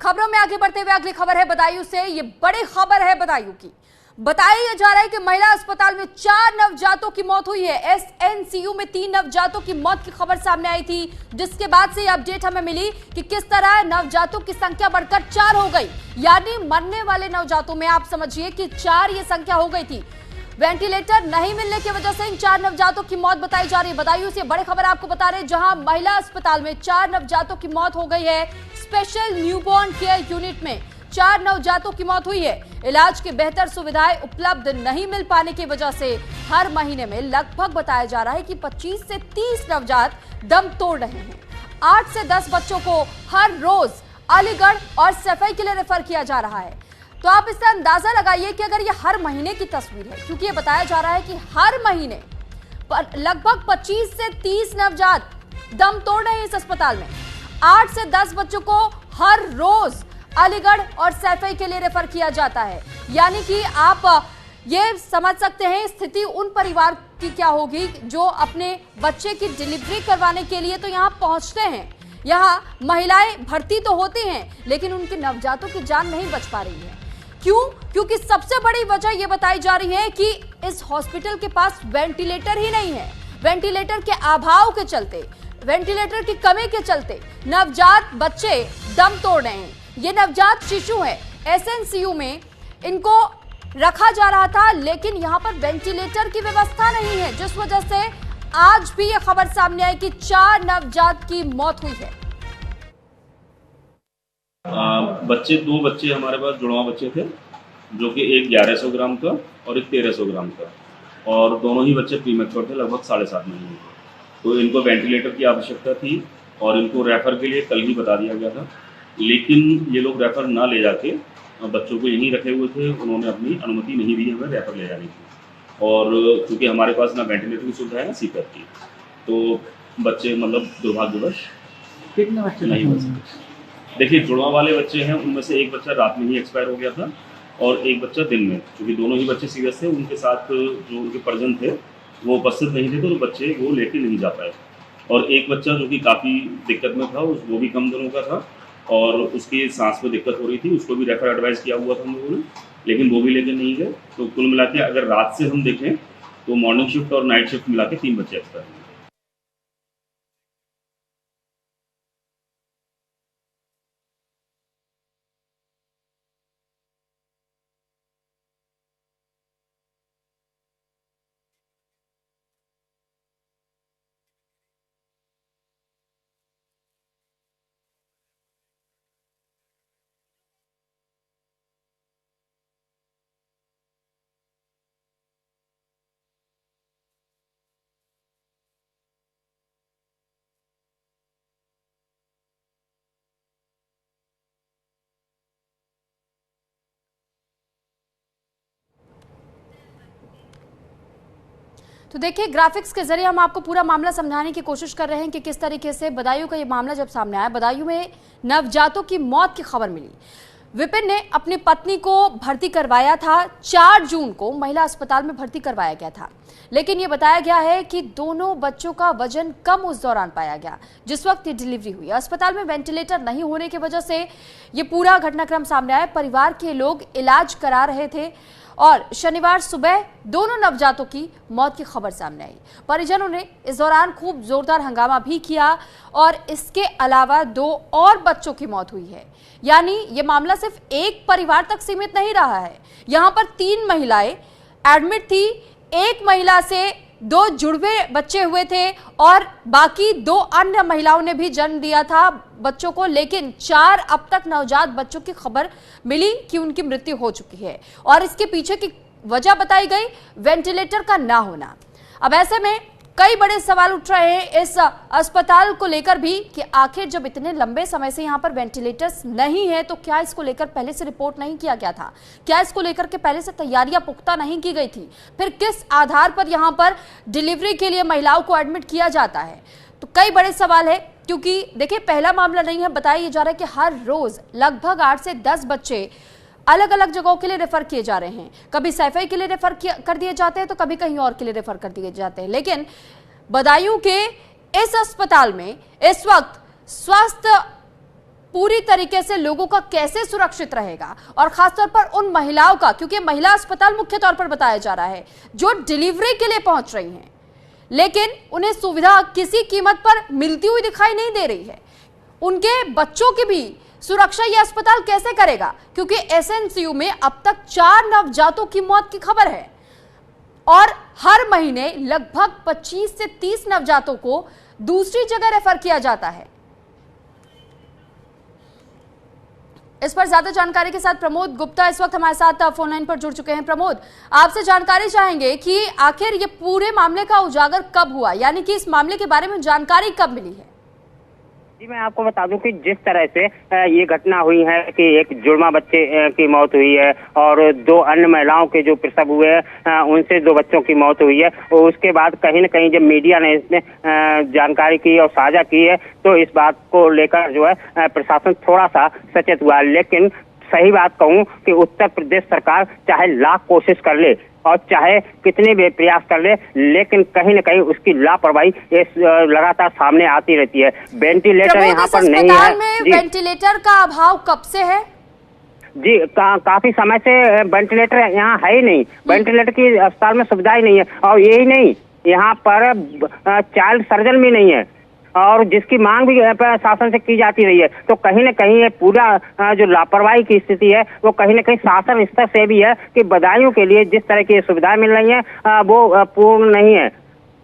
खबरों में आगे बढ़ते हुए अगली खबर है बदायूं से। ये बड़ी खबर है बदायूं की। बताया जा रहा है कि महिला अस्पताल में 4 नवजातों की मौत हुई है। एसएनसीयू में 3 नवजातों की मौत की खबर सामने आई थी, जिसके बाद से ये अपडेट हमें मिली कि किस तरह नवजातों की संख्या बढ़कर 4 हो गई। यानी मरने वाले नवजातों में आप समझिए कि 4 ये संख्या हो गई थी। वेंटिलेटर नहीं मिलने की वजह से इन 4 नवजातों की मौत बताई जा रही है। बदायूं से बड़ी खबर आपको बता रहे हैं, जहां महिला अस्पताल में 4 नवजातों की मौत हो गई है। स्पेशल न्यूबॉर्न केयर यूनिट में 4 नवजातों की मौत हुई है। इलाज की बेहतर सुविधाएं उपलब्ध नहीं मिल पाने की वजह से हर महीने में लगभग बताया जा रहा है कि 25 से 30 नवजात दम तोड़ रहे हैं। 8 से 10 बच्चों को हर रोज अलीगढ़ और सफाई के लिए रेफर किया जा रहा है। तो आप इससे अंदाजा लगाइए कि अगर ये हर महीने की तस्वीर है, क्योंकि ये बताया जा रहा है कि हर महीने लगभग 25 से 30 नवजात दम तोड़ रहे हैं इस अस्पताल में। 8 से 10 बच्चों को हर रोज अलीगढ़ और सैफई के लिए रेफर किया जाता है। यानी कि आप ये समझ सकते हैं स्थिति उन परिवार की क्या होगी जो अपने बच्चे की डिलीवरी करवाने के लिए तो यहाँ पहुंचते हैं। यहाँ महिलाएं भर्ती तो होती हैं, लेकिन उनके नवजातों की जान नहीं बच पा रही है। क्यों? क्योंकि सबसे बड़ी वजह यह बताई जा रही है कि इस हॉस्पिटल के पास वेंटिलेटर ही नहीं है। वेंटिलेटर के अभाव के चलते, वेंटिलेटर की कमी के चलते नवजात बच्चे दम तोड़ रहे हैं। ये नवजात शिशु है। एसएनसीयू में इनको रखा जा रहा था, लेकिन यहाँ पर वेंटिलेटर की व्यवस्था नहीं है, जिस वजह से आज भी यह खबर सामने आई कि 4 नवजात की मौत हुई है। दो बच्चे हमारे पास जुड़वा बच्चे थे, जो कि एक 1100 ग्राम का और एक 1300 ग्राम का, और दोनों ही बच्चे प्रीमेच्योर थे, लगभग 7.5 महीने के। तो इनको वेंटिलेटर की आवश्यकता थी और इनको रेफर के लिए कल ही बता दिया गया था, लेकिन ये लोग रेफर ना ले जाके बच्चों को यहीं रखे हुए थे। उन्होंने अपनी अनुमति नहीं दी हमें रेफर ले जाने की, और क्योंकि हमारे पास ना वेंटिलेटर की सुविधा है ना सीपैप की, तो बच्चे मतलब दुर्भाग्यवश कितने बच्चे नहीं बच सके। देखिए, जुड़वा वाले बच्चे हैं, उनमें से एक बच्चा रात में ही एक्सपायर हो गया था और एक बच्चा दिन में, क्योंकि दोनों ही बच्चे सीरियस थे। उनके साथ जो उनके परिजन थे वो उपस्थित नहीं थे, तो बच्चे वो लेके नहीं जा पाए। और एक बच्चा जो कि काफ़ी दिक्कत में था, वो भी कम दिनों का था और उसकी सांस में दिक्कत हो रही थी, उसको भी रेफर एडवाइस किया हुआ था हम लोगों ने, लेकिन वो भी लेके नहीं गए। तो कुल मिला के अगर रात से हम देखें तो मॉर्निंग शिफ्ट और नाइट शिफ्ट मिला के 3 बच्चे एक्सपायर हुए। तो देखिए, ग्राफिक्स के जरिए हम आपको पूरा मामला समझाने की कोशिश कर रहे हैं कि किस तरीके से बदायूं का ये मामला जब सामने आया। बदायूं में नवजातों की मौत की खबर मिली। विपिन ने अपनी पत्नी को भर्ती करवाया था, 4 जून को महिला अस्पताल में भर्ती करवाया गया था, लेकिन ये बताया गया है कि दोनों बच्चों का वजन कम उस दौरान पाया गया जिस वक्त ये डिलीवरी हुई। अस्पताल में वेंटिलेटर नहीं होने की वजह से ये पूरा घटनाक्रम सामने आया। परिवार के लोग इलाज करा रहे थे और शनिवार सुबह दोनों नवजातों की मौत की खबर सामने आई। परिजनों ने इस दौरान खूब जोरदार हंगामा भी किया और इसके अलावा 2 और बच्चों की मौत हुई है। यानी ये मामला सिर्फ एक परिवार तक सीमित नहीं रहा है। यहाँ पर 3 महिलाएं एडमिट थी, एक महिला से 2 जुड़वे बच्चे हुए थे और बाकी 2 अन्य महिलाओं ने भी जन्म दिया था बच्चों को, लेकिन 4 अब तक नवजात बच्चों की खबर मिली कि उनकी मृत्यु हो चुकी है। और इसके पीछे की वजह बताई गई वेंटिलेटर का ना होना। अब ऐसे में कई बड़े सवाल उठ रहे हैं इस अस्पताल को लेकर भी कि आखिर जब इतने लंबे समय से यहाँ पर वेंटिलेटर्स नहीं है तो क्या इसको लेकर पहले से रिपोर्ट नहीं किया गया था? क्या इसको लेकर के पहले से तैयारियां पुख्ता नहीं की गई थी? फिर किस आधार पर यहाँ पर डिलीवरी के लिए महिलाओं को एडमिट किया जाता है? तो कई बड़े सवाल है, क्योंकि देखिए, पहला मामला नहीं है। बताया जा रहा है कि हर रोज लगभग 8 से 10 बच्चे अलग अलग जगहों के लिए रेफर किए जा रहे हैं। कभी सैफई के लिए रेफर कर दिए जाते हैं तो कभी कहीं और के लिए रेफर कर दिए जाते हैं। लेकिन बदायूं के इस अस्पताल में इस वक्त स्वास्थ्य पूरी तरीके से लोगों का कैसे सुरक्षित रहेगा, और खासतौर पर उन महिलाओं का, क्योंकि महिला अस्पताल मुख्य तौर पर बताया जा रहा है जो डिलीवरी के लिए पहुंच रही हैं, लेकिन उन्हें सुविधा किसी कीमत पर मिलती हुई दिखाई नहीं दे रही है। उनके बच्चों की भी सुरक्षा यह अस्पताल कैसे करेगा, क्योंकि एसएनसीयू में अब तक 4 नवजातों की मौत की खबर है और हर महीने लगभग 25 से 30 नवजातों को दूसरी जगह रेफर किया जाता है। इस पर ज्यादा जानकारी के साथ प्रमोद गुप्ता इस वक्त हमारे साथ फोन लाइन पर जुड़ चुके हैं। प्रमोद, आपसे जानकारी चाहेंगे कि आखिर ये पूरे मामले का उजागर कब हुआ, यानी कि इस मामले के बारे में जानकारी कब मिली है? जी, मैं आपको बता दूं कि जिस तरह से ये घटना हुई है कि एक जुड़वा बच्चे की मौत हुई है और 2 अन्य महिलाओं के जो प्रसव हुए हैं उनसे 2 बच्चों की मौत हुई है, और उसके बाद कहीं न कहीं जब मीडिया ने इसमें जानकारी की और साझा की है तो इस बात को लेकर जो है प्रशासन थोड़ा सा सचेत हुआ। लेकिन सही बात कहूँ कि उत्तर प्रदेश सरकार चाहे लाख कोशिश कर ले और चाहे कितने भी प्रयास कर ले, लेकिन कहीं न कहीं उसकी लापरवाही लगातार सामने आती रहती है। वेंटिलेटर यहाँ पर नहीं है। वेंटिलेटर का अभाव कब से है? जी, काफी समय से वेंटिलेटर यहाँ है ही नहीं। वेंटिलेटर की अस्पताल में सुविधा ही नहीं है, और यही नहीं, यहाँ पर चाइल्ड सर्जन भी नहीं है, और जिसकी मांग भी शासन से की जाती रही है। तो कहीं न कहीं ये पूरा जो लापरवाही की स्थिति है वो कहीं न कहीं शासन स्तर से भी है कि बदायूं के लिए जिस तरह की सुविधाएं मिल रही हैं वो पूर्ण नहीं है।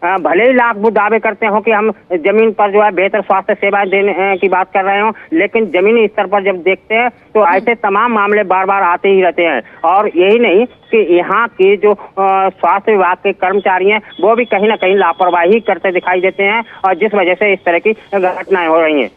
भले ही लाख वो दावे करते हो कि हम जमीन पर जो है बेहतर स्वास्थ्य सेवाएं देने की बात कर रहे हो, लेकिन जमीनी स्तर पर जब देखते हैं तो ऐसे तमाम मामले बार बार आते ही रहते हैं। और यही नहीं कि यहाँ के जो स्वास्थ्य विभाग के कर्मचारी हैं वो भी कहीं ना कहीं लापरवाही करते दिखाई देते हैं, और जिस वजह से इस तरह की घटनाएं हो रही हैं।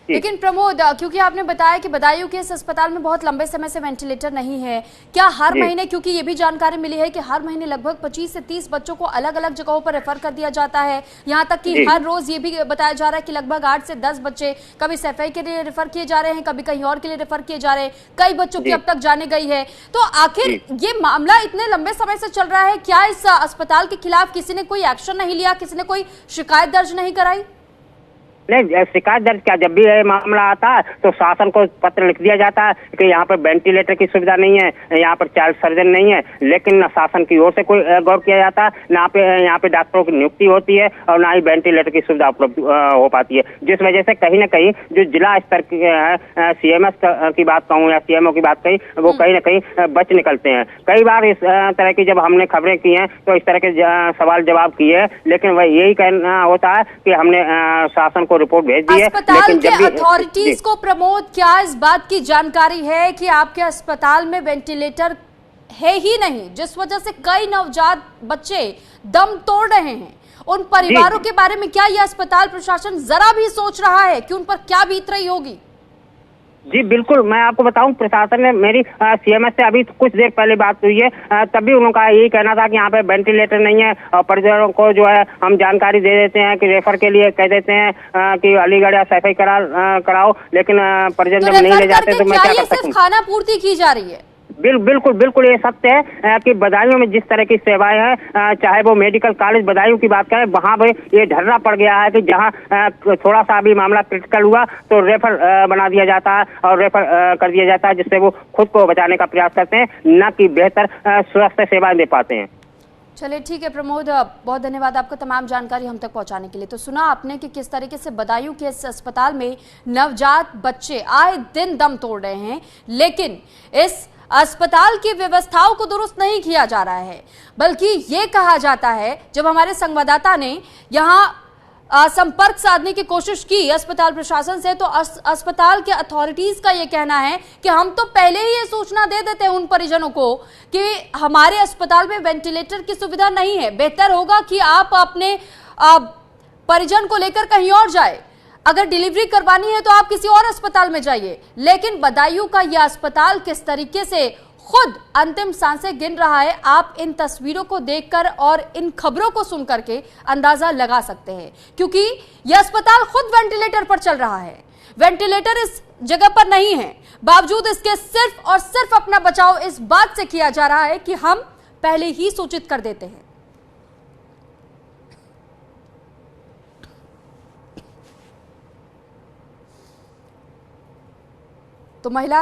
लेकिन प्रमोद, क्योंकि आपने बताया कि बदायूं के इस अस्पताल में बहुत लंबे समय से वेंटिलेटर नहीं है, क्या हर महीने, क्योंकि ये भी जानकारी मिली है कि हर महीने लगभग 25 से 30 बच्चों को अलग अलग जगहों पर रेफर कर दिया जाता है, यहाँ तक कि हर रोज ये भी बताया जा रहा है कि लगभग 8 से 10 बच्चे कभी सफाई के लिए रेफर किए जा रहे हैं, कभी कहीं और के लिए रेफर किए जा रहे हैं, कई बच्चों की अब तक जाने गई है। तो आखिर ये मामला इतने लंबे समय से चल रहा है, क्या इस अस्पताल के खिलाफ किसी ने कोई एक्शन नहीं लिया, किसी ने कोई शिकायत दर्ज नहीं कराई? नहीं, शिकायत दर्ज क्या, जब भी ये मामला आता है तो शासन को पत्र लिख दिया जाता है कि यहाँ पर वेंटिलेटर की सुविधा नहीं है, यहाँ पर चाइल्ड सर्जन नहीं है, लेकिन न शासन की ओर से कोई गौर किया जाता है, ना यहाँ पे डॉक्टरों की नियुक्ति होती है और ना ही वेंटिलेटर की सुविधा उपलब्ध हो पाती है। जिस वजह से कहीं ना कहीं जो जिला स्तर की CMS की बात कहूँ या CMO की बात कही, वो कहीं ना कहीं बच निकलते हैं। कई बार इस तरह की जब हमने खबरें की हैं तो इस तरह के सवाल जवाब किए, लेकिन वह यही कहना होता है कि हमने शासन रिपोर्ट भेज दी है। अस्पताल के अथॉरिटीज को प्रमोद क्या इस बात की जानकारी है कि आपके अस्पताल में वेंटिलेटर है ही नहीं, जिस वजह से कई नवजात बच्चे दम तोड़ रहे हैं? उन परिवारों के बारे में क्या यह अस्पताल प्रशासन जरा भी सोच रहा है कि उन पर क्या बीत रही होगी? जी बिल्कुल, मैं आपको बताऊं, प्रशासन ने मेरी CMS से अभी कुछ देर पहले बात हुई है, तभी उनका यही कहना था कि यहाँ पे वेंटिलेटर नहीं है, और परिजनों को जो है हम जानकारी दे देते हैं कि रेफर के लिए कह देते हैं कि अलीगढ़ या सफाई कराओ, लेकिन परिजन जब नहीं ले जाते तो मैं क्या कर सकता हूँ? खाना पूर्ति की जा रही है? बिल्कुल ये सत्य है कि बदायूं में जिस तरह की सेवाएं हैं, चाहे वो मेडिकल कॉलेज बदायूं की बात करें, वहां पे ये ढर्रा पड़ गया है कि जहां थोड़ा सा भी मामला क्रिटिकल हुआ तो रेफर बना दिया जाता है और रेफर कर दिया जाता है, जिससे वो खुद को बचाने का प्रयास करते हैं, न कि बेहतर स्वास्थ्य सेवाएं दे पाते हैं। चलिए ठीक है प्रमोद, बहुत धन्यवाद आपका तमाम जानकारी हम तक पहुंचाने के लिए। तो सुना आपने कि किस तरीके से बदायूं के इस अस्पताल में नवजात बच्चे आए दिन दम तोड़ रहे हैं, लेकिन इस अस्पताल की व्यवस्थाओं को दुरुस्त नहीं किया जा रहा है, बल्कि ये कहा जाता है, जब हमारे संवाददाता ने यहाँ संपर्क साधने की कोशिश की अस्पताल प्रशासन से, तो अस्पताल के अथॉरिटीज का ये कहना है कि हम तो पहले ही ये सूचना दे देते हैं उन परिजनों को कि हमारे अस्पताल में वेंटिलेटर की सुविधा नहीं है, बेहतर होगा कि आप अपने परिजन को लेकर कहीं और जाए, अगर डिलीवरी करवानी है तो आप किसी और अस्पताल में जाइए। लेकिन बदायूं का यह अस्पताल किस तरीके से खुद अंतिम सांसें गिन रहा है, आप इन तस्वीरों को देखकर और इन खबरों को सुनकर के अंदाजा लगा सकते हैं, क्योंकि यह अस्पताल खुद वेंटिलेटर पर चल रहा है। वेंटिलेटर इस जगह पर नहीं है, बावजूद इसके सिर्फ और सिर्फ अपना बचाव इस बात से किया जा रहा है कि हम पहले ही सूचित कर देते हैं। तो महिला